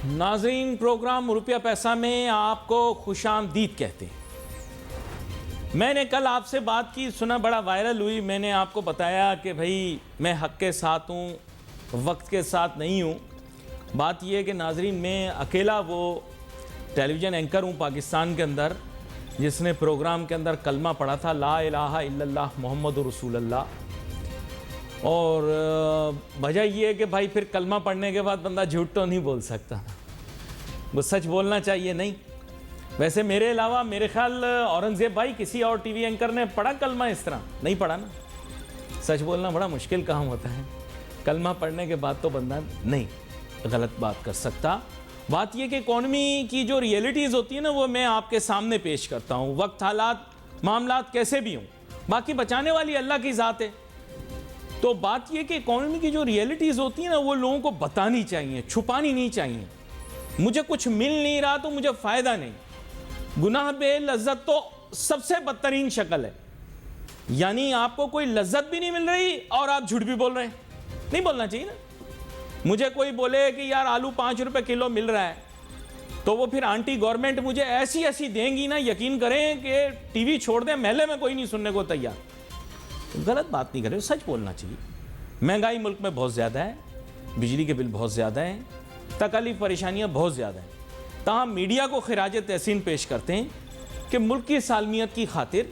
ناظرین، پروگرام روپیہ پیسہ میں آپ کو خوش آمدید کہتے ہیں۔ میں نے کل آپ سے بات کی، سنا بڑا وائرل ہوئی۔ میں نے آپ کو بتایا کہ بھائی میں حق کے ساتھ ہوں، وقت کے ساتھ نہیں ہوں۔ بات یہ ہے کہ ناظرین، میں اکیلا وہ ٹیلی ویژن اینکر ہوں پاکستان کے اندر جس نے پروگرام کے اندر کلمہ پڑھا تھا، لا الہ الا اللہ محمد رسول اللہ۔ اور وجہ یہ ہے کہ بھائی پھر کلمہ پڑھنے کے بعد بندہ جھوٹ تو نہیں بول سکتا، وہ سچ بولنا چاہیے نہیں۔ ویسے میرے علاوہ میرے خیال اورنگزیب بھائی کسی اور ٹی وی اینکر نے پڑھا کلمہ اس طرح؟ نہیں پڑھا نا۔ سچ بولنا بڑا مشکل کام ہوتا ہے، کلمہ پڑھنے کے بعد تو بندہ نہیں غلط بات کر سکتا۔ بات یہ کہ اکانومی کی جو ریئلٹیز ہوتی ہیں نا، وہ میں آپ کے سامنے پیش کرتا ہوں، وقت حالات معاملات کیسے بھی ہوں، باقی بچانے والی اللہ کی ذات ہے۔ تو بات یہ کہ اکانومی کی جو ریئلٹیز ہوتی ہیں نا، وہ لوگوں کو بتانی چاہیے، چھپانی نہیں چاہیے۔ مجھے کچھ مل نہیں رہا تو مجھے فائدہ نہیں۔ گناہ بے لذت تو سب سے بدترین شکل ہے، یعنی آپ کو کوئی لذت بھی نہیں مل رہی اور آپ جھوٹ بھی بول رہے ہیں۔ نہیں بولنا چاہیے نا۔ مجھے کوئی بولے کہ یار آلو 5 روپے کلو مل رہا ہے، تو وہ پھر آنٹی گورنمنٹ مجھے ایسی ایسی دیں گی نا، یقین کریں کہ ٹی وی چھوڑ دیں، محلے میں کوئی نہیں سننے کو تیار۔ غلط بات نہیں کرے، سچ بولنا چاہیے۔ مہنگائی ملک میں بہت زیادہ ہے، بجلی کے بل بہت زیادہ ہیں، تکالیف پریشانیاں بہت زیادہ ہیں، تاہم میڈیا کو خراج تحسین پیش کرتے ہیں کہ ملک کی سالمیت کی خاطر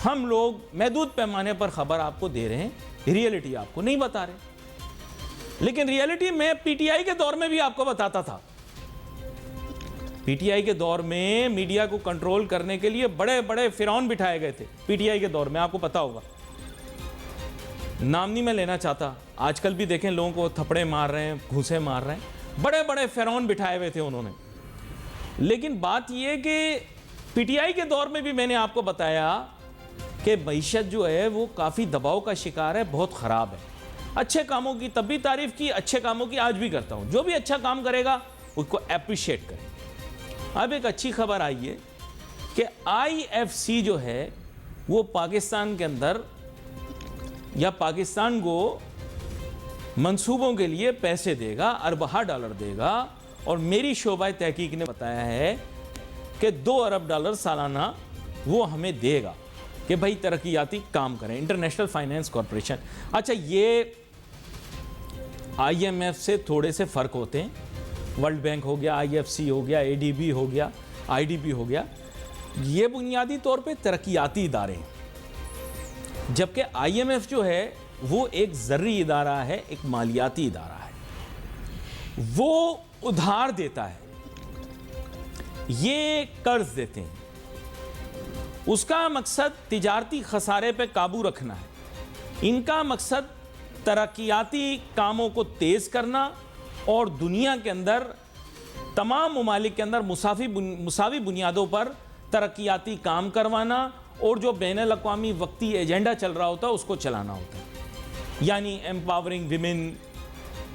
ہم لوگ محدود پیمانے پر خبر آپ کو دے رہے ہیں، ریئلٹی آپ کو نہیں بتا رہے۔ لیکن ریئلٹی میں پی ٹی آئی کے دور میں بھی آپ کو بتاتا تھا۔ پی ٹی آئی کے دور میں میڈیا کو کنٹرول کرنے کے لیے بڑے بڑے فرعون بٹھائے گئے تھے۔ پی ٹی آئی کے دور میں آپ کو پتا ہوگا، نام نہیں میں لینا چاہتا، آج کل بھی دیکھیں لوگوں کو تھپڑے مار رہے ہیں، گھوسے مار رہے ہیں، بڑے بڑے فرعون بٹھائے ہوئے تھے انہوں نے۔ لیکن بات یہ کہ پی ٹی آئی کے دور میں بھی میں نے آپ کو بتایا کہ معیشت جو ہے وہ کافی دباؤ کا شکار ہے، بہت خراب ہے۔ اچھے کاموں کی تب بھی تعریف کی، اچھے کاموں کی آج بھی کرتا ہوں۔ جو بھی اچھا کام کرے گا اس کو اپریشیٹ کریں۔ اب ایک اچھی خبر آئی ہے کہ آئی ایف سی جو ہے وہ پاکستان کے اندر یا پاکستان کو منصوبوں کے لیے پیسے دے گا، اربہ ڈالر دے گا، اور میری شعبہ تحقیق نے بتایا ہے کہ 2 ارب ڈالر سالانہ وہ ہمیں دے گا کہ بھائی ترقیاتی کام کریں، انٹرنیشنل فائنینس کارپوریشن۔ اچھا، یہ آئی ایم ایف سے تھوڑے سے فرق ہوتے ہیں، ورلڈ بینک ہو گیا، آئی ایف سی ہو گیا، اے ڈی بی ہو گیا، آئی ڈی بی ہو گیا، یہ بنیادی طور پہ ترقیاتی ادارے ہیں، جبکہ آئی ایم ایف جو ہے وہ ایک زرعی ادارہ ہے، ایک مالیاتی ادارہ ہے، وہ ادھار دیتا ہے، یہ قرض دیتے ہیں۔ اس کا مقصد تجارتی خسارے پہ قابو رکھنا ہے، ان کا مقصد ترقیاتی کاموں کو تیز کرنا اور دنیا کے اندر تمام ممالک کے اندر مساوی بنیادوں پر ترقیاتی کام کروانا، اور جو بین الاقوامی وقتی ایجنڈا چل رہا ہوتا ہے اس کو چلانا ہوتا ہے، یعنی امپاورنگ ویمن،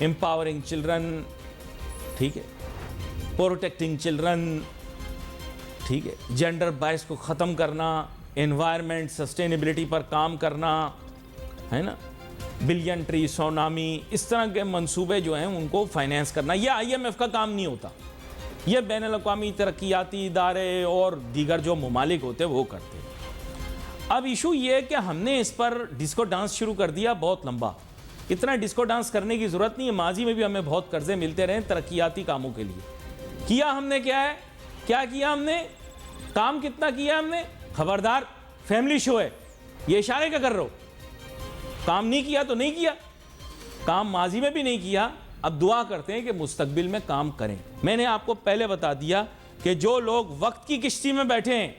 امپاورنگ چلڈرن، ٹھیک ہے، پروٹیکٹنگ چلڈرن، ٹھیک ہے، جینڈر بائس کو ختم کرنا، انوائرمنٹ سسٹینیبلٹی پر کام کرنا، ہے نا، بلین ٹری سونامی، اس طرح کے منصوبے جو ہیں ان کو فائنینس کرنا۔ یہ آئی ایم ایف کا کام نہیں ہوتا، یہ بین الاقوامی ترقیاتی ادارے اور دیگر جو ممالک ہوتے وہ کرتے ہیں۔ اب ایشو یہ ہے کہ ہم نے اس پر ڈسکو ڈانس شروع کر دیا، بہت لمبا۔ اتنا ڈسکو ڈانس کرنے کی ضرورت نہیں ہے، ماضی میں بھی ہمیں بہت قرضے ملتے رہے ترقیاتی کاموں کے لیے۔ کیا ہم نے کیا ہے؟ کیا کیا ہم نے؟ کام کتنا کیا ہم نے؟ خبردار، فیملی شو ہے، یہ اشارے کیا کر رہے ہو؟ کام نہیں کیا تو نہیں کیا، کام ماضی میں بھی نہیں کیا، اب دعا کرتے ہیں کہ مستقبل میں کام کریں۔ میں نے آپ کو پہلے بتا دیا کہ جو لوگ وقت کی کشتی میں بیٹھے ہیں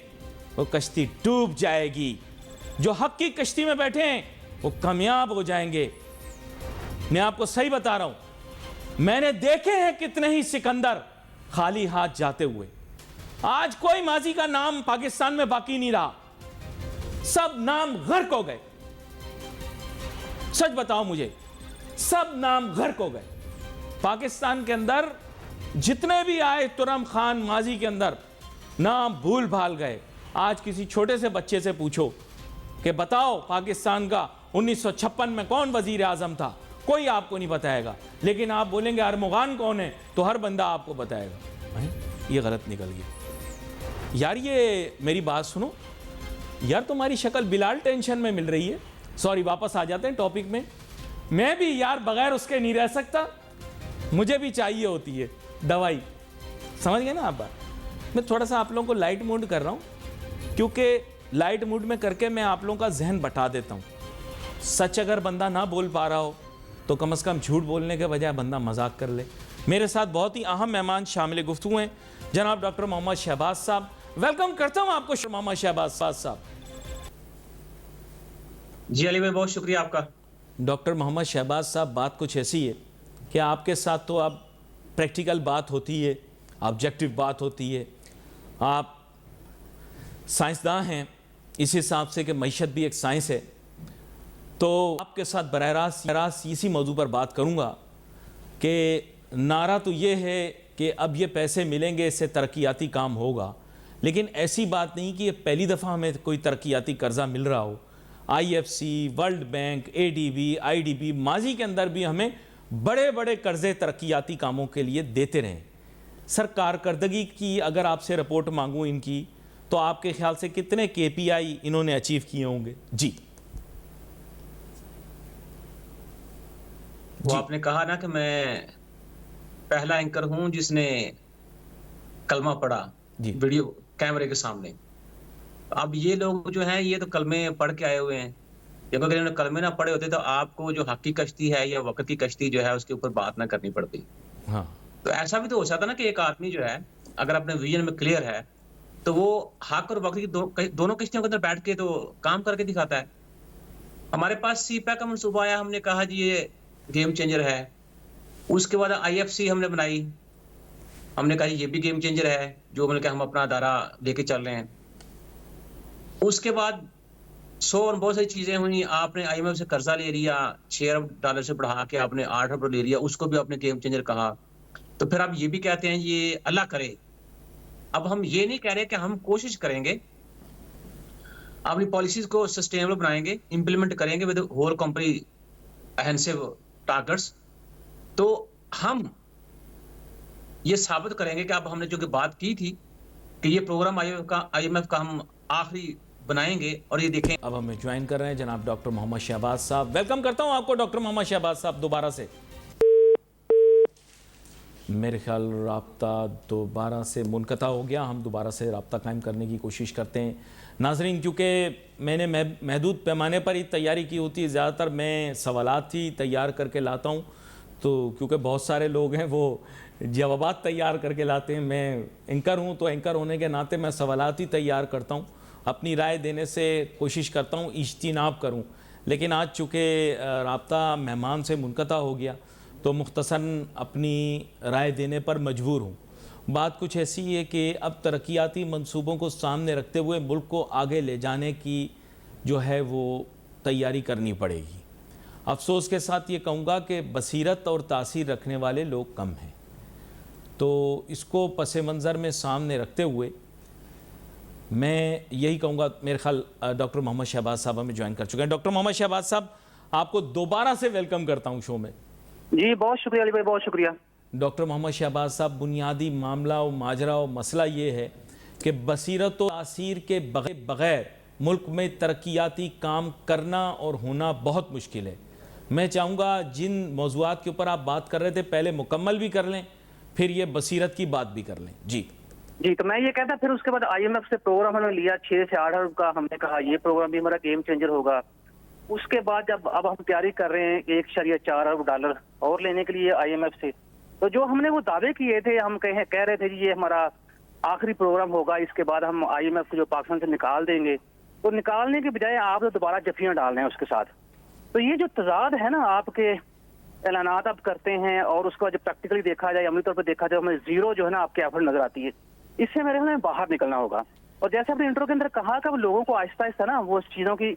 وہ کشتی ڈوب جائے گی، جو حق کی کشتی میں بیٹھے ہیں وہ کامیاب ہو جائیں گے۔ میں آپ کو صحیح بتا رہا ہوں، میں نے دیکھے ہیں کتنے ہی سکندر خالی ہاتھ جاتے ہوئے۔ آج کوئی ماضی کا نام پاکستان میں باقی نہیں رہا، سب نام غرق ہو گئے۔ سچ بتاؤ مجھے، سب نام غرق ہو گئے۔ پاکستان کے اندر جتنے بھی آئے ترم خان ماضی کے اندر نام بھول بھال گئے۔ آج کسی چھوٹے سے بچے سے پوچھو کہ بتاؤ پاکستان کا 1956 میں کون وزیر اعظم تھا، کوئی آپ کو نہیں بتائے گا. لیکن آپ بولیں گے ارمغان کون ہے تو ہر بندہ آپ کو بتائے گا. یہ غلط نکل گیا. یار یہ میری بات سنو یار, تمہاری شکل بلال ٹینشن میں مل رہی ہے. سوری, واپس آ جاتے ہیں ٹاپک میں. میں بھی یار بغیر اس کے نہیں رہ سکتا, مجھے بھی چاہیے ہوتی ہے دوائی. سمجھ گئے نا آپ بات. میں تھوڑا سا آپ لوگوں کو لائٹ موڈ کر رہا ہوں, کیونکہ لائٹ موڈ میں کر کے میں آپ لوگوں کا ذہن بٹا دیتا ہوں. سچ اگر بندہ نہ بول پا رہا ہو تو کم از کم جھوٹ بولنے کے بجائے بندہ مذاق کر لے. میرے ساتھ بہت ہی اہم مہمان شامل گفتگو ہیں, جناب ڈاکٹر محمد شہباز صاحب. ویلکم کرتا ہوں آپ کو محمد شہباز صاحب. جی علی بھائی, بہت شکریہ آپ کا. ڈاکٹر محمد شہباز صاحب, بات کچھ ایسی ہے کہ آپ کے ساتھ تو اب پریکٹیکل بات ہوتی ہے, آبجیکٹو بات ہوتی ہے. آپ سائنسداں ہیں اس حساب سے کہ معیشت بھی ایک سائنس ہے. تو آپ کے ساتھ براہ راست اسی موضوع پر بات کروں گا کہ نعرہ تو یہ ہے کہ اب یہ پیسے ملیں گے, اس سے ترقیاتی کام ہوگا. لیکن ایسی بات نہیں کہ یہ پہلی دفعہ ہمیں کوئی ترقیاتی قرضہ مل رہا ہو. I F C, World Bank, A D B, I D B ماضی کے اندر بھی ہمیں بڑے بڑے قرضے ترقیاتی کاموں کے لیے دیتے رہیں. سر, کارکردگی کی اگر آپ سے رپورٹ مانگوں ان کی, تو آپ کے خیال سے کتنے کے پی آئی انہوں نے اچیو کیے ہوں گے؟ جی. وہ آپ نے کہا نا کہ میں پہلا اینکر ہوں جس نے کلمہ پڑھا ویڈیو کیمرے کے سامنے. اب یہ لوگ جو ہیں یہ تو کلمے پڑھ کے آئے ہوئے ہیں. جب اگر انہوں نے کلمے نہ پڑھے ہوتے تو آپ کو جو حق کی کشتی ہے یا وقت کی کشتی جو ہے اس کے اوپر بات نہ کرنی پڑتی. تو ایسا بھی تو ہو سکتا نا کہ ایک آدمی جو ہے اگر اپنے ویژن میں کلیئر ہے تو وہ حق اور وقت کی دونوں کشتیوں کے اندر بیٹھ کے تو کام کر کے دکھاتا ہے. ہمارے پاس سی پیک کا منصوبہ آیا, ہم نے کہا جی یہ گیم چینجر ہے. اس کے بعد آئی ایف سی ہم نے بنائی, ہم نے کہا یہ بھی گیم چینجر ہے جو مطلب کہ ہم اپنا ادارہ لے کے چل رہے ہیں. اس کے بعد اور بہت ساری چیزیں ہوئی. آپ نے آئی ایم ایف سے قرضہ لے لیا, $6 ارب سے بڑھا کے آپ نے $8 ارب لے لیا, اس کو بھی آپ نے گیم چینجر کہا. تو پھر آپ یہ بھی کہتے ہیں یہ اللہ کرے. اب ہم یہ نہیں کہہ رہے کہ ہم کوشش کریں گے, اپنی پالیسیز کو سسٹینیبل بنائیں گے, امپلیمنٹ کریں گے ود ہول کمپنی اہنسو ٹارگٹس. تو ہم یہ ثابت کریں گے کہ اب ہم نے جو کہ بات کی تھی کہ یہ پروگرام آئی ایم ایف کا ہم آخری بنائیں گے. اور یہ دیکھیں اب ہمیں جوائن کر رہے ہیں جناب ڈاکٹر محمد شہباز صاحب. ویلکم کرتا ہوں آپ کو ڈاکٹر محمد شہباز صاحب دوبارہ سے. میرے خیال رابطہ دوبارہ سے منقطع ہو گیا, ہم دوبارہ سے رابطہ قائم کرنے کی کوشش کرتے ہیں. ناظرین, کیونکہ میں نے محدود پیمانے پر ہی تیاری کی ہوتی ہے, زیادہ تر میں سوالات ہی تیار کر کے لاتا ہوں. تو کیونکہ بہت سارے لوگ ہیں وہ جوابات تیار کر کے لاتے ہیں, میں اینکر ہوں تو اینکر ہونے کے ناطے میں سوالات ہی تیار کرتا ہوں, اپنی رائے دینے سے کوشش کرتا ہوں اجتناب کروں. لیکن آج چونکہ رابطہ مہمان سے منقطع ہو گیا تو مختصراً اپنی رائے دینے پر مجبور ہوں. بات کچھ ایسی ہے کہ اب ترقیاتی منصوبوں کو سامنے رکھتے ہوئے ملک کو آگے لے جانے کی جو ہے وہ تیاری کرنی پڑے گی. افسوس کے ساتھ یہ کہوں گا کہ بصیرت اور تاثیر رکھنے والے لوگ کم ہیں. تو اس کو پس منظر میں سامنے رکھتے ہوئے میں یہی کہوں گا, میرے خیال ڈاکٹر محمد شہباز صاحب ہمیں جوائن کر چکے ہیں. ڈاکٹر محمد شہباز صاحب, آپ کو دوبارہ سے ویلکم کرتا ہوں شو میں. جی بہت شکریہ علی بھائی, بہت شکریہ. ڈاکٹر محمد شہباز صاحب, بنیادی معاملہ و ماجرا و مسئلہ یہ ہے کہ بصیرت و تاثیر کے بغیر ملک میں ترقیاتی کام کرنا اور ہونا بہت مشکل ہے. میں چاہوں گا جن موضوعات کے اوپر آپ بات کر رہے تھے پہلے مکمل بھی کر لیں, پھر یہ بصیرت کی بات بھی کر لیں. جی تو میں یہ کہتا پھر اس کے بعد آئی ایم ایف سے پروگرام ہم نے لیا 6 سے 8 ارب کا. ہم نے کہا یہ پروگرام بھی ہمارا گیم چینجر ہوگا. اس کے بعد جب اب ہم تیاری کر رہے ہیں $1.4 ارب اور لینے کے لیے آئی ایم ایف سے, تو جو ہم نے وہ دعوے کیے تھے, ہم کہہ رہے تھے جی یہ ہمارا آخری پروگرام ہوگا, اس کے بعد ہم آئی ایم ایف کو جو پاکستان سے نکال دیں گے, تو نکالنے کے بجائے آپ تو دوبارہ جفیاں ڈال رہے ہیں اس کے ساتھ. تو یہ جو تضاد ہے نا, آپ کے اعلانات آپ کرتے ہیں اور اس کو جب پریکٹیکلی دیکھا جائے, عملی طور پر دیکھا جائے, ہمیں زیرو جو ہے نا آپ کے ایفرٹ نظر آتی ہے. اس سے میرے خیال باہر نکلنا ہوگا. اور جیسے آپ نے انٹرو کے اندر کہا کہ لوگوں کو آہستہ آہستہ نا وہ چیزوں کی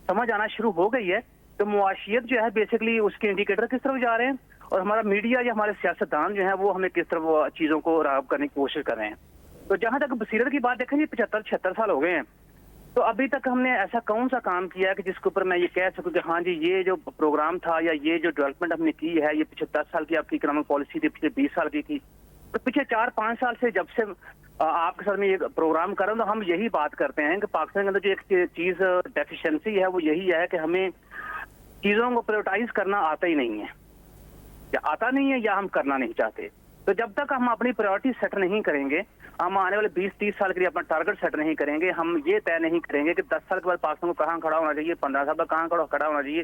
سمجھ آنا شروع ہو گئی ہے. تو معاشیت جو ہے بیسکلی اس کے انڈیکیٹر کس طرف جا رہے ہیں, اور ہمارا میڈیا یا ہمارے سیاستدان جو ہیں وہ ہمیں کس طرف چیزوں کو راغب کرنے کی کوشش کر رہے ہیں. تو جہاں تک بصیرت کی بات دیکھیں گے, 75-76 سال ہو گئے ہیں. تو ابھی تک ہم نے ایسا کون سا کام کیا ہے کہ جس کے اوپر میں یہ کہہ سکوں کہ ہاں جی یہ جو پروگرام تھا یا یہ جو ڈیولپمنٹ ہم نے کی ہے یہ پچھلے 10 سال کی آپ کی اکنامک پالیسی تھی، پچھلے 20 سال کی تھی، تو پچھلے 4-5 سال سے جب سے آپ کے ساتھ میں یہ پروگرام کر رہا ہوں تو ہم یہی بات کرتے ہیں کہ پاکستان کے اندر جو ایک چیز ڈیفیشنسی ہے وہ یہی ہے کہ ہمیں چیزوں کو پرائورٹائز کرنا آتا ہی نہیں ہے، یا آتا نہیں ہے یا ہم کرنا نہیں چاہتے. تو جب تک ہم اپنی پرائورٹی سیٹ نہیں کریں گے، ہم آنے والے 20-30 سال کے لیے اپنا ٹارگٹ سیٹ نہیں کریں گے، ہم یہ طے نہیں کریں گے کہ 10 سال کے بعد پاکستان کو کہاں کھڑا ہونا چاہیے، 15 سال بعد کہاں کھڑا ہونا چاہیے،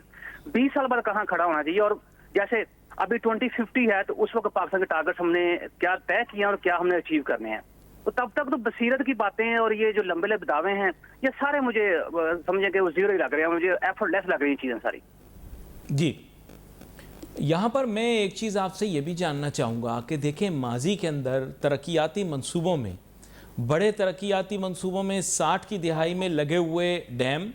20 سال بعد کہاں کھڑا ہونا چاہیے، اور جیسے ابھی 2050 ہے تو اس وقت پاکستان کے ٹارگٹ ہم نے کیا طے کیا اور کیا ہم نے اچیو کرنے ہیں. تو تب تک تو بصیرت کی باتیں اور یہ جو لمبے لمبے دعوے ہیں یہ سارے مجھے سمجھیں کہ وہ زیرو ہی لگ رہے ہیں، مجھے ایفرٹ لیس لگ رہی ہیں چیزیں ساری. جی یہاں پر میں ایک چیز آپ سے یہ بھی جاننا چاہوں گا کہ دیکھیں ماضی کے اندر ترقیاتی منصوبوں میں، بڑے ترقیاتی منصوبوں میں 60 کی دہائی میں لگے ہوئے ڈیم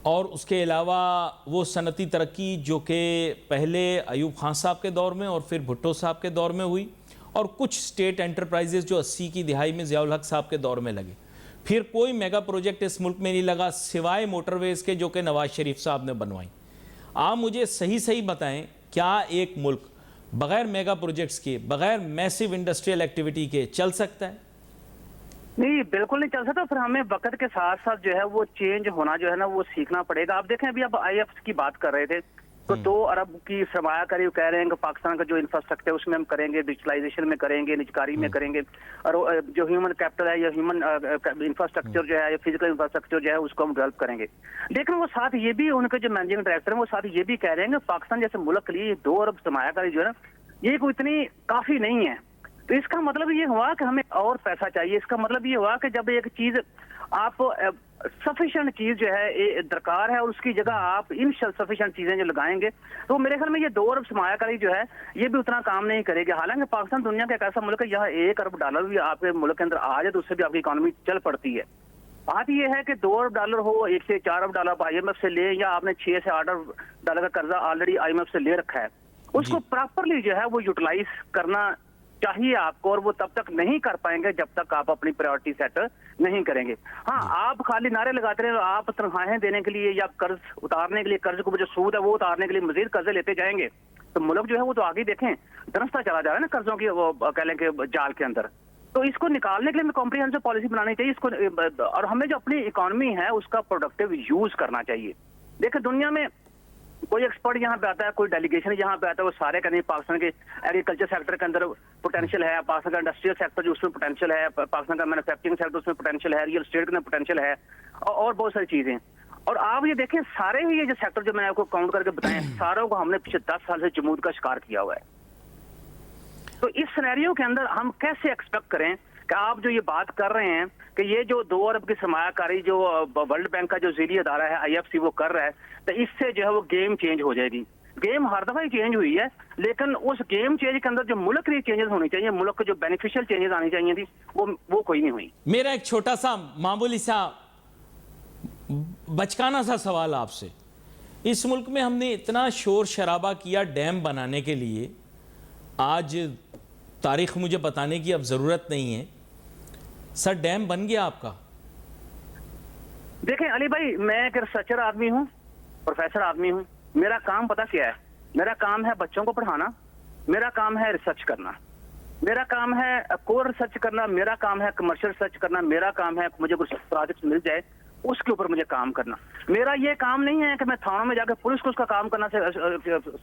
اور اس کے علاوہ وہ صنعتی ترقی جو کہ پہلے ایوب خان صاحب کے دور میں اور پھر بھٹو صاحب کے دور میں ہوئی، اور کچھ سٹیٹ انٹرپرائزز جو 80 کی دہائی میں ضیاء الحق صاحب کے دور میں لگے. پھر کوئی میگا پروجیکٹ اس ملک میں نہیں لگا سوائے موٹر ویز کے جو کہ نواز شریف صاحب نے بنوائیں. آپ مجھے صحیح بتائیں کیا ایک ملک بغیر میگا پروجیکٹس کے، بغیر میسیو انڈسٹریل ایکٹیویٹی کے چل سکتا ہے؟ نہیں بالکل نہیں چل سکتا. پھر ہمیں وقت کے ساتھ ساتھ جو ہے وہ چینج ہونا جو ہے نا وہ سیکھنا پڑے گا. آپ دیکھیں ابھی اب آئی ایف کی بات کر رہے تھے تو 2 ارب کی سرمایہ کاری کہہ رہے ہیں کہ پاکستان کا جو انفراسٹرکچر ہے اس میں ہم کریں گے، ڈیجیٹلائزیشن میں کریں گے، نجکاری میں کریں گے، اور جو ہیومن کیپٹل ہے یا ہیومن انفراسٹرکچر جو ہے یا فزیکل انفراسٹرکچر جو ہے اس کو ہم ڈیولپ کریں گے. لیکن وہ ساتھ یہ بھی ان کے جو مینیجنگ ڈائریکٹر ہیں وہ ساتھ یہ بھی کہہ رہے ہیں کہ پاکستان جیسے ملک کے لیے 2 ارب سرمایہ کاری جو ہے نا یہ کوئی اتنی کافی نہیں ہے. تو اس کا مطلب یہ ہوا کہ ہمیں اور پیسہ چاہیے. اس کا مطلب یہ ہوا کہ جب ایک چیز آپ سفیشینٹ چیز جو ہے درکار ہے اور اس کی جگہ آپ انسفیشینٹ چیزیں جو لگائیں گے تو میرے خیال میں یہ 2 ارب سرمایہ کاری جو ہے یہ بھی اتنا کام نہیں کرے گی. حالانکہ پاکستان دنیا کا ایک ایسا ملک ہے یہاں 1 ارب ڈالر بھی آپ کے ملک کے اندر آ جائے تو اس سے بھی آپ کی اکانومی چل پڑتی ہے. بات یہ ہے کہ 2 ارب ڈالر ہو، 1 سے 4 ارب ڈالر آئی ایم ایف سے لے، یا آپ نے 6 سے 8 ارب ڈالر کا قرضہ آلریڈی آئی ایم ایف سے لے رکھا ہے، اس کو پراپرلی جو ہے وہ یوٹیلائز کرنا چاہیے آپ کو، اور وہ تب تک نہیں کر پائیں گے جب تک آپ اپنی پرائورٹی سیٹ نہیں کریں گے. ہاں آپ خالی نعرے لگاتے رہے، آپ تنخواہیں دینے کے لیے یا قرض اتارنے کے لیے، قرض کو جو سود ہے وہ اتارنے کے لیے مزید قرضے لیتے جائیں گے تو ملک جو ہے وہ تو آگے دیکھیں درستہ چلا جا رہا ہے نا قرضوں کی وہ کہہ لیں کہ جال کے اندر. تو اس کو نکالنے کے لیے ہمیں کمپریہنسو پالیسی بنانی چاہیے اس کو، اور ہمیں جو اپنی اکانومی ہے اس کا پروڈکٹیو یوز کرنا چاہیے. دیکھیں دنیا میں کوئی ایکسپرٹ یہاں پہ آتا ہے، کوئی ڈیلیگیشن یہاں پہ آتا ہے، وہ سارے کہتے ہیں پاکستان کے ایگریکلچر سیکٹر کے اندر پوٹینشیل ہے، پاکستان کا انڈسٹریل سیکٹر جو اس میں پوٹینشیل ہے، پاکستان کا مینوفیکچرنگ سیکٹر اس میں پوٹینشیل ہے، ریئل اسٹیٹ کے پوٹینشیل ہے، اور بہت ساری چیزیں. اور آپ یہ دیکھیں سارے ہی یہ جو سیکٹر جو میں نے آپ کو کاؤنٹ کر کے بتائیں ساروں کو ہم نے پچھلے 10 سال سے جمود کا شکار کیا ہوا ہے. تو اس سینیریو کے اندر ہم کیسے ایکسپیکٹ کریں کہ آپ جو یہ بات کر رہے ہیں کہ یہ جو 2 ارب کی سرمایہ کاری جو ورلڈ بینک کا جو ذیلی ادارہ ہے آئی ایف سی وہ کر رہا ہے تو اس سے جو ہے وہ گیم چینج ہو جائے گی. گیم ہر دفعہ ہی چینج ہوئی ہے لیکن اس گیم چینج کے اندر جو ملک کے لیے چینجز ہونی چاہیے، ملک کو جو بینیفیشل چینجز آنی چاہیے تھی وہ کوئی نہیں ہوئی. میرا ایک چھوٹا سا معمولی سا بچکانہ سا سوال آپ سے، اس ملک میں ہم نے اتنا شور شرابہ کیا ڈیم بنانے کے لیے، آج تاریخ مجھے بتانے کی اب ضرورت نہیں ہے، سر ڈیم بن گیا آپ کا؟ دیکھیں علی بھائی میں ایک ریسرچر آدمی ہوں، پروفیسر آدمی ہوں. میرا کام پتہ کیا ہے؟ میرا کام ہے بچوں کو پڑھانا، میرا کام ہے ریسرچ کرنا، میرا کام ہے کور ریسرچ کرنا، میرا کام ہے کمرشل ریسرچ کرنا، میرا کام ہے مجھے کچھ پروجیکٹ مل جائے اس کے اوپر مجھے کام کرنا. میرا یہ کام نہیں ہے کہ میں تھانوں میں جا کے پولیس کو اس کا کام کرنا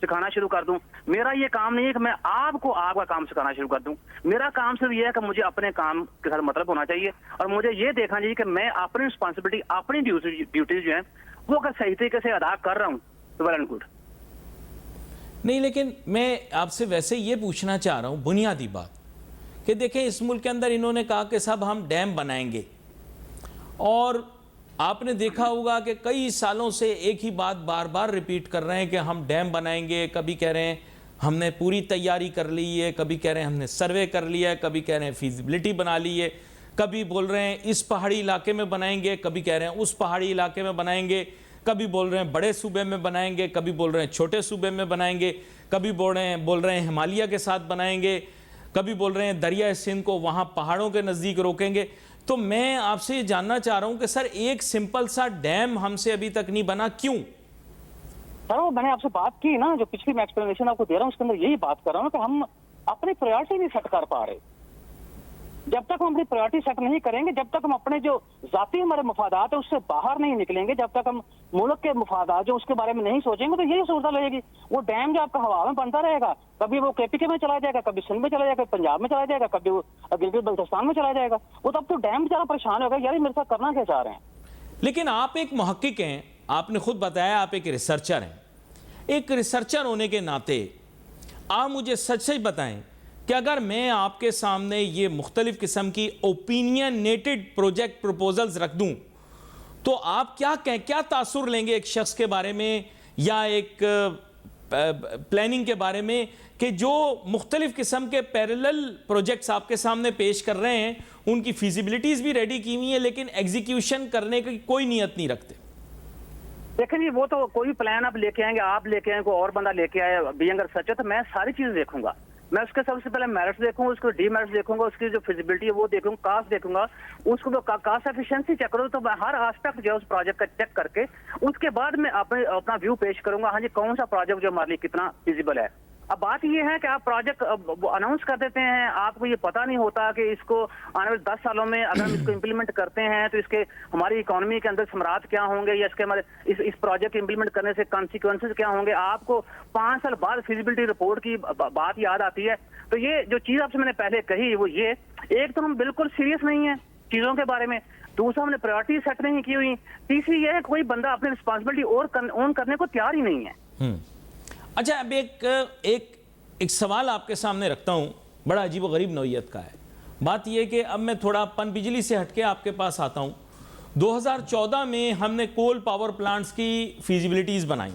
سکھانا شروع کر دوں. میرا یہ کام نہیں ہے کہ میں آپ کو آپ کا کام سکھانا شروع کر دوں. میرا کام صرف یہ ہے کہ مجھے اپنے کام کے ساتھ مطلب ہونا چاہیے اور مجھے یہ دیکھنا چاہیے کہ میں اپنی رسپانسبلٹی، اپنی ڈیوٹیز جو ہیں وہ اگر صحیح طریقے سے ادا کر رہا ہوں تو ویل اینڈ گڈ. نہیں لیکن میں آپ سے ویسے یہ پوچھنا چاہ رہا ہوں بنیادی بات کہ دیکھیں اس ملک کے اندر انہوں نے کہا کہ صاحب ہم ڈیم بنائیں گے، اور آپ نے دیکھا ہوگا کہ کئی سالوں سے ایک ہی بات بار بار ریپیٹ کر رہے ہیں کہ ہم ڈیم بنائیں گے. کبھی کہہ رہے ہیں ہم نے پوری تیاری کر لی ہے، کبھی کہہ رہے ہیں ہم نے سروے کر لیا ہے، کبھی کہہ رہے ہیں فیزیبلٹی بنا لی ہے، کبھی بول رہے ہیں اس پہاڑی علاقے میں بنائیں گے، کبھی کہہ رہے ہیں اس پہاڑی علاقے میں بنائیں گے، کبھی بول رہے ہیں بڑے صوبے میں بنائیں گے، کبھی بول رہے ہیں چھوٹے صوبے میں بنائیں گے، کبھی بول رہے ہیں ہمالیہ کے ساتھ بنائیں گے، کبھی بول رہے ہیں دریائے سندھ کو وہاں پہاڑوں کے نزدیک روکیں گے. تو میں آپ سے یہ جاننا چاہ رہا ہوں کہ سر ایک سمپل سا ڈیم ہم سے ابھی تک نہیں بنا، کیوں؟ سر وہ میں نے آپ سے بات کی نا، جو پچھلی میں ایکسپلینیشن آپ کو دے رہا ہوں اس کے اندر یہی بات کر رہا ہوں کہ ہم اپنی پرائرٹی نہیں سیٹ کر پا رہے. جب تک ہم اپنی پرائرٹی سیٹ نہیں کریں گے، جب تک ہم اپنے جو ذاتی ہمارے مفادات ہیں اس سے باہر نہیں نکلیں گے، جب تک ہم ملک کے مفادات جو اس کے بارے میں نہیں سوچیں گے، تو یہی صورت رہے گی. وہ ڈیم جو آپ کا ہوا میں بنتا رہے گا، کبھی وہ کے پی کے میں چلا جائے گا، کبھی سندھ میں چلا جائے گا، پنجاب میں چلا جائے گا، کبھی وہ گلگت بلتستان میں چلا جائے گا. وہ تب تو ڈیم بیچارہ پریشان ہوگا، یار میرے ساتھ کرنا کیا چاہ رہے ہیں. لیکن آپ ایک محقق ہیں، آپ نے خود بتایا آپ ایک ریسرچر ہیں. ایک ریسرچر ہونے کے ناطے آپ مجھے سچ بتائیں کہ اگر میں آپ کے سامنے یہ مختلف قسم کی اوپینینیٹڈ پروجیکٹ پروپوزلز رکھ دوں تو آپ کیا تاثر لیں گے ایک شخص کے بارے میں یا ایک پلاننگ کے بارے میں کہ جو مختلف قسم کے پیرلل پروجیکٹس آپ کے سامنے پیش کر رہے ہیں، ان کی فیزیبلٹیز بھی ریڈی کی ہوئی ہیں لیکن ایگزیکیوشن کرنے کی کوئی نیت نہیں رکھتے؟ دیکھیں جی، وہ تو کوئی پلان آپ لے کے آئیں گے، آپ لے کے آئیں، کوئی اور بندہ لے کے آئے، بینگ ریسرچر ہے تو میں ساری چیز دیکھوں گا. میں اس کے سب سے پہلے میرٹس دیکھوں گا، اس کو ڈی میرٹس دیکھوں گا، اس کی جو فیزیبلٹی ہے وہ دیکھوں گا، کاسٹ دیکھوں گا، اس کو کاسٹ ایفیشنسی چیک کروں. تو میں ہر آسپیکٹ جو ہے اس پروجیکٹ کا چیک کر کے اس کے بعد میں اپنا ویو پیش کروں گا. ہاں جی، کون سا پروجیکٹ جو ہمارے لیے کتنا فیزیبل ہے. اب بات یہ ہے کہ آپ پروجیکٹ اناؤنس کر دیتے ہیں، آپ کو یہ پتہ نہیں ہوتا کہ اس کو آنے والے 10 سالوں میں اگر ہم اس کو امپلیمنٹ کرتے ہیں تو اس کے ہماری اکانومی کے اندر ثمرات کیا ہوں گے، یا اس کے ہمارے اس پروجیکٹ امپلیمنٹ کرنے سے کانسیکوینسز کیا ہوں گے. آپ کو 5 سال بعد فیزیبلٹی رپورٹ کی بات یاد آتی ہے. تو یہ جو چیز آپ سے میں نے پہلے کہی وہ یہ، ایک تو ہم بالکل سیریس نہیں ہیں چیزوں کے بارے میں، دوسرا ہم نے پرائرٹی سیٹ نہیں کی ہوئی، تیسری یہ ہے کوئی بندہ اپنی رسپانسبلٹی اور اون کرنے کو تیار ہی نہیں ہے. اچھا، اب ایک سوال آپ کے سامنے رکھتا ہوں، بڑا عجیب و غریب نوعیت کا ہے. بات یہ کہ اب میں تھوڑا پن بجلی سے ہٹ کے آپ کے پاس آتا ہوں. 2014 میں ہم نے کول پاور پلانٹس کی فیزیبلٹیز بنائیں.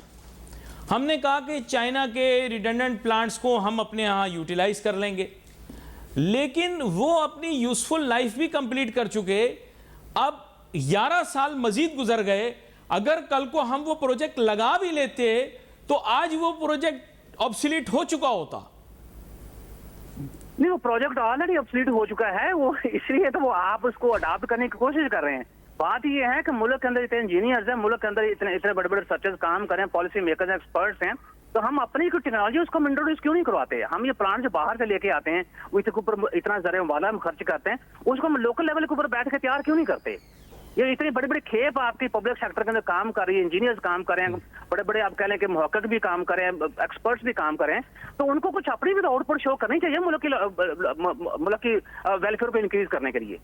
ہم نے کہا کہ چائنا کے ریڈنڈنٹ پلانٹس کو ہم اپنے ہاں یوٹیلائز کر لیں گے، لیکن وہ اپنی یوزفل لائف بھی کمپلیٹ کر چکے. اب 11 سال مزید گزر گئے. اگر کل کو ہم وہ پروجیکٹ لگا بھی لیتے تو آج وہ پروجیکٹ آبسلیٹ ہو چکا ہوتا. نہیں، وہ پروجیکٹ آلریڈی آبسلیٹ ہو چکا ہے، وہ اس لیے تو وہ آپ اس کو اڈاپٹ کرنے کی کوشش کر رہے ہیں. بات یہ ہے کہ ملک کے اندر اتنے انجینئرز ہیں، ملک کے اندر اتنے بڑے بڑے ریسرچرز کام کریں، پالیسی میکرز ہیں، ایکسپرٹس ہیں، تو ہم اپنی کوئی ٹیکنالوجی اس کو انٹروڈیوس کیوں نہیں کرواتے؟ ہم یہ پلانٹ جو باہر سے لے کے آتے ہیں وہ اس کے اوپر اتنا زر والا ہم خرچ کرتے ہیں، اس کو ہم لوکل لیول کے اوپر بیٹھ کے تیار کیوں نہیں کرتے؟ یہ اتنے بڑے بڑے کھیپ آپ کی پبلک سیکٹر کے اندر کام کر رہی ہے، انجینئرز کام کر رہے ہیں، بڑے بڑے آپ کہہ لیں کہ محقق بھی کام کر رہے ہیں، ایکسپرٹس بھی کام کر رہے ہیں، تو ان کو کچھ اپنی بھی آؤٹ پٹ شو کرنی چاہیے ملک کی ویلفیئر کو انکریز کرنے کے لیے.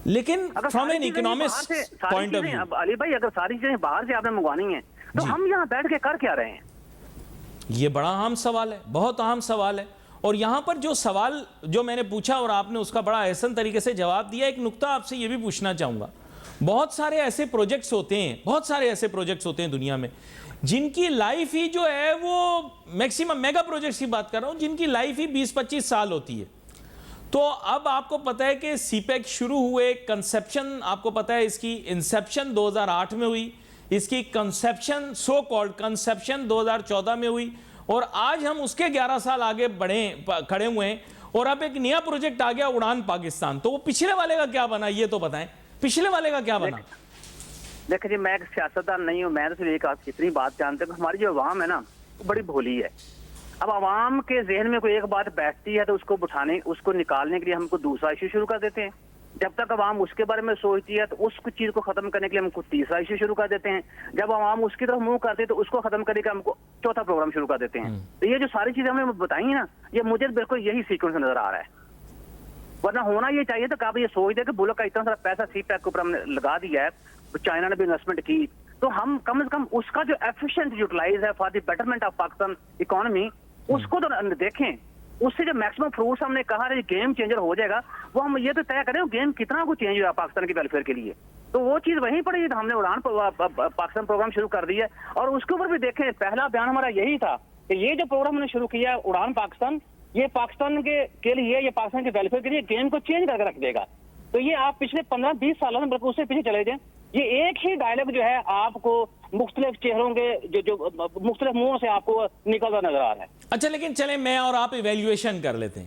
لیکن from an economics point of view, Ali بھائی، اگر ساری چیزیں باہر سے آپ نے منگوانی ہیں تو ہم یہاں بیٹھ کے کر کیا رہے ہیں؟ یہ بڑا اہم سوال ہے، بہت اہم سوال ہے. اور یہاں پر جو سوال جو میں نے پوچھا اور آپ نے اس کا بڑا احسن طریقے سے جواب دیا، ایک نقطہ آپ سے یہ بھی پوچھنا چاہوں گا. بہت سارے ایسے پروجیکٹس ہوتے ہیں دنیا میں جن کی لائف ہی جو ہے وہ میکسیمم میگا پروجیکٹس کی بات کر رہا ہوں، جن کی لائف ہی 20-25 سال ہوتی ہے. تو اب آپ کو پتہ ہے کہ سی پیک شروع ہوئے، کنسیپشن آپ کو پتہ ہے اس کی انسیپشن 2008 میں ہوئی، اس کی کنسیپشن سو کالڈ کنسیپشن 2014 میں ہوئی، اور آج ہم اس کے 11 سال آگے کھڑے ہوئے ہیں. اور اب ایک نیا پروجیکٹ آ گیا، اڑان پاکستان. تو وہ پچھلے والے کا کیا بنا یہ تو بتائیں، پچھلے والے کا کیا بنا؟ دیکھیں جی، میں ایک سیاستدان نہیں ہوں، میں تو صرف ایک اتنی بات جانتا ہوں کہ ہماری جو عوام ہے نا وہ بڑی بھولی ہے. اب عوام کے ذہن میں کوئی ایک بات بیٹھتی ہے تو اس کو نکالنے کے لیے ہم کو دوسرا ایشو شروع کر دیتے ہیں. جب تک عوام اس کے بارے میں سوچتی ہے تو اس چیز کو ختم کرنے کے لیے ہم کو تیسرا ایشو شروع کر دیتے ہیں. جب عوام اس کی طرف منہ کرتے ہیں تو اس کو ختم کرنے کا ہم کو چوتھا پروگرام شروع کر دیتے ہیں. تو یہ جو ساری چیزیں ہمیں بتائیں نا، یہ مجھے بالکل یہی سیکوینس نظر آ رہا ہے. ورنہ ہونا یہ چاہیے تھا کہ آپ یہ سوچ دیں کہ ملک کا اتنا سارا پیسہ سی پیک کے اوپر ہم نے لگا دیا ہے، چائنا نے بھی انویسٹمنٹ کی، تو ہم کم از کم اس کا جو ایفیشینٹ یوٹیلائز ہے for the betterment of Pakistan economy, اس کو تو دیکھیں. اس سے جو میکسیمم فروٹس ہم نے کہا گیم چینجر ہو جائے گا، وہ ہم یہ تو طے کریں گیم کتنا کو چینج ہوا پاکستان کی ویلفیئر کے لیے. تو وہ چیز وہیں پڑی ہے. ہم نے اڑان پاکستان پروگرام شروع کر دیا ہے، اور اس کے اوپر بھی دیکھیں پہلا بیان ہمارا یہی تھا کہ یہ جو پروگرام ہم نے شروع کیا ہے اڑان پاکستان، یہ پاکستان کے لیے، یہ پاکستان کے ویلفیئر کے لیے گیم کو چینج کر کے رکھ دے گا. تو یہ آپ پچھلے 15-20 سالوں میں بالکل اس سے پیچھے چلے جائیں، یہ ایک ہی ڈائلاگ جو ہے آپ کو مختلف چہروں کے جو مختلف منہوں سے آپ کو نکلتا نظر آ رہا ہے. اچھا، لیکن چلیں میں اور آپ ایویلیویشن کر لیتے ہیں.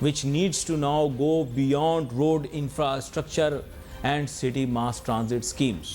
which needs to now go beyond road infrastructure and city mass transit schemes.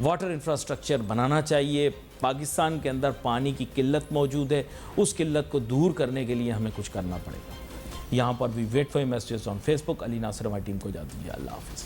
Water infrastructure بنانا چاہیے. پاکستان کے اندر پانی کی قلت موجود ہے, اس قلت کو دور کرنے کے لیے ہمیں کچھ کرنا پڑے گا. یہاں پر بھی wait for messages on Facebook. Ali Nasir ہماری ٹیم کو اجازت دیجیے. اللہ حافظ.